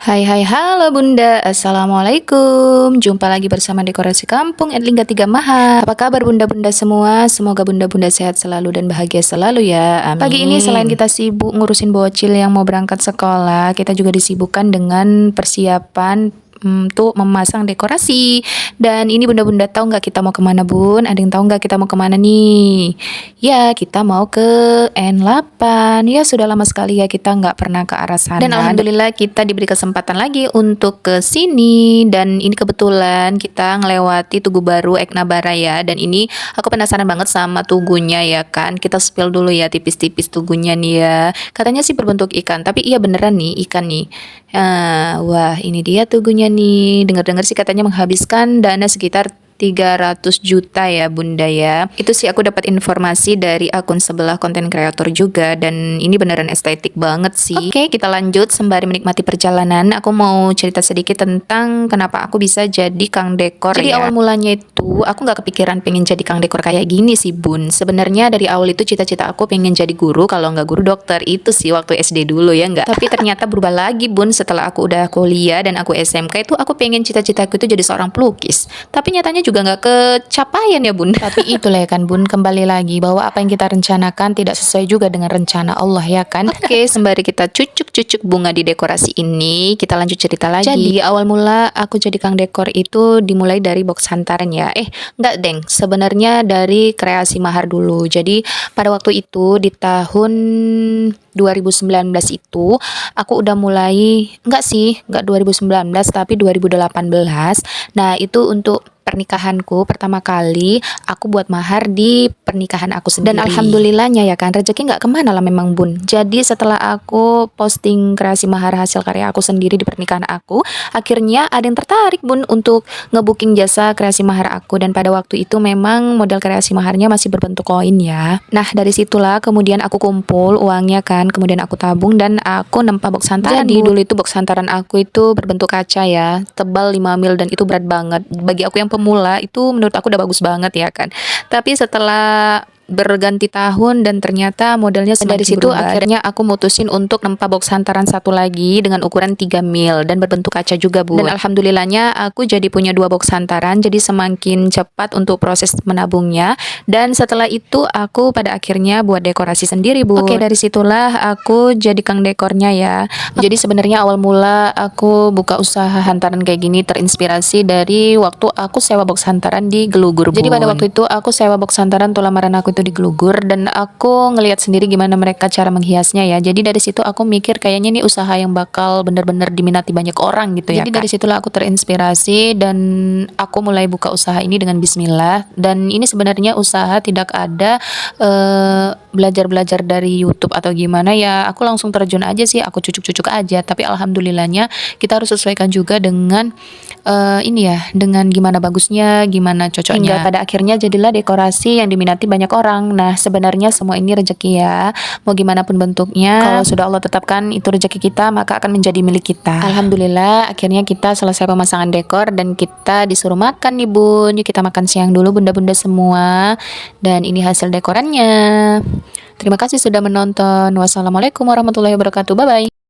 Halo Bunda, Assalamualaikum. Jumpa lagi bersama Dekorasi Kampung Erlingga Tiga Maha. Apa kabar bunda-bunda semua? Semoga bunda-bunda sehat selalu dan bahagia selalu ya, amin. Pagi ini selain kita sibuk ngurusin bocil yang mau berangkat sekolah, kita juga disibukkan dengan persiapan untuk memasang dekorasi. Dan ini bunda-bunda tahu nggak kita mau kemana bun? Ada yang tahu nggak kita mau kemana nih? Ya, kita mau ke N8. Ya, sudah lama sekali ya kita nggak pernah ke arah sana. Dan alhamdulillah kita diberi kesempatan lagi untuk ke sini. Dan ini kebetulan kita ngelewati Tugu Baru Eknabara ya. Dan ini aku penasaran banget sama tugunya ya kan. Kita spill dulu ya tipis-tipis tugunya nih ya. Katanya sih berbentuk ikan, tapi iya beneran nih ikan nih. Wah, ini dia tugunya nih. Dengar-dengar sih katanya menghabiskan dana sekitar 300 juta ya bunda ya. Itu sih aku dapat informasi dari akun sebelah konten kreator juga. Dan ini beneran estetik banget sih. Oke, kita lanjut sembari menikmati perjalanan. Aku mau cerita sedikit tentang kenapa aku bisa jadi kang dekor. Jadi awal mulanya itu aku nggak kepikiran pengen jadi kang dekor kayak gini sih bun. Sebenarnya dari awal itu cita-cita aku pengen jadi guru, kalau nggak guru dokter. Itu sih waktu SD dulu ya nggak. Tapi ternyata berubah lagi bun setelah aku udah kuliah dan aku SMK. Itu aku pengen cita-citaku itu jadi seorang pelukis. Tapi nyatanya juga nggak kecapaian ya bun. Tapi itulah ya kan bun, kembali lagi bahwa apa yang kita rencanakan tidak sesuai juga dengan rencana Allah ya kan. Oke, sembari kita cucuk-cucuk bunga di dekorasi ini, kita lanjut cerita lagi. Jadi awal mula aku jadi kang dekor itu dimulai dari box hantaran ya. Enggak deng, sebenarnya dari kreasi mahar dulu. Jadi pada waktu itu di tahun 2019 itu aku udah mulai, enggak 2019 tapi 2018. Nah, itu untuk pernikahanku pertama kali aku buat mahar di pernikahan aku sendiri. Dan alhamdulillahnya ya kan rezeki nggak kemana lah memang bun. Jadi setelah aku posting kreasi mahar hasil karya aku sendiri di pernikahan aku, akhirnya ada yang tertarik bun untuk ngebooking jasa kreasi mahar aku. Dan pada waktu itu memang model kreasi maharnya masih berbentuk koin ya. Nah dari situlah kemudian aku kumpul uangnya kan, kemudian aku tabung dan aku nempa box hantaran. Jadi dulu itu box hantaran aku itu berbentuk kaca ya, tebal 5 mil dan itu berat banget. Bagi aku yang pemula itu menurut aku udah bagus banget ya kan. Tapi setelah berganti tahun dan ternyata modelnya semakin dari situ berubah. Akhirnya aku mutusin untuk nempa box hantaran satu lagi dengan ukuran 3 mil dan berbentuk kaca juga bu. Dan alhamdulillahnya aku jadi punya 2 box hantaran, jadi semakin cepat untuk proses menabungnya. Dan setelah itu aku pada akhirnya buat dekorasi sendiri bu. Oke, dari situlah aku jadi kang dekornya ya. Jadi sebenarnya awal mula aku buka usaha hantaran kayak gini terinspirasi dari waktu aku sewa box hantaran di Gelugur bun. Jadi pada waktu itu aku sewa box hantaran tuh lamaran aku itu di Gelugur dan aku ngelihat sendiri gimana mereka cara menghiasnya ya. Jadi dari situ aku mikir kayaknya ini usaha yang bakal bener-bener diminati banyak orang gitu ya. Jadi dari situlah aku terinspirasi dan aku mulai buka usaha ini dengan bismillah. Dan ini sebenarnya usaha tidak ada belajar-belajar dari YouTube atau gimana ya. Aku langsung terjun aja sih, aku cucuk-cucuk aja. Tapi alhamdulillahnya kita harus sesuaikan juga dengan ini ya, dengan gimana bagusnya, gimana cocoknya. Hingga pada akhirnya jadilah dekorasi yang diminati banyak orang. Nah sebenarnya semua ini rezeki ya, mau gimana pun bentuknya, kalau sudah Allah tetapkan itu rezeki kita maka akan menjadi milik kita. Alhamdulillah akhirnya kita selesai pemasangan dekor dan kita disuruh makan nih bun. Yuk kita makan siang dulu bunda-bunda semua. Dan ini hasil dekorannya. Terima kasih sudah menonton. Wassalamualaikum warahmatullahi wabarakatuh. Bye bye.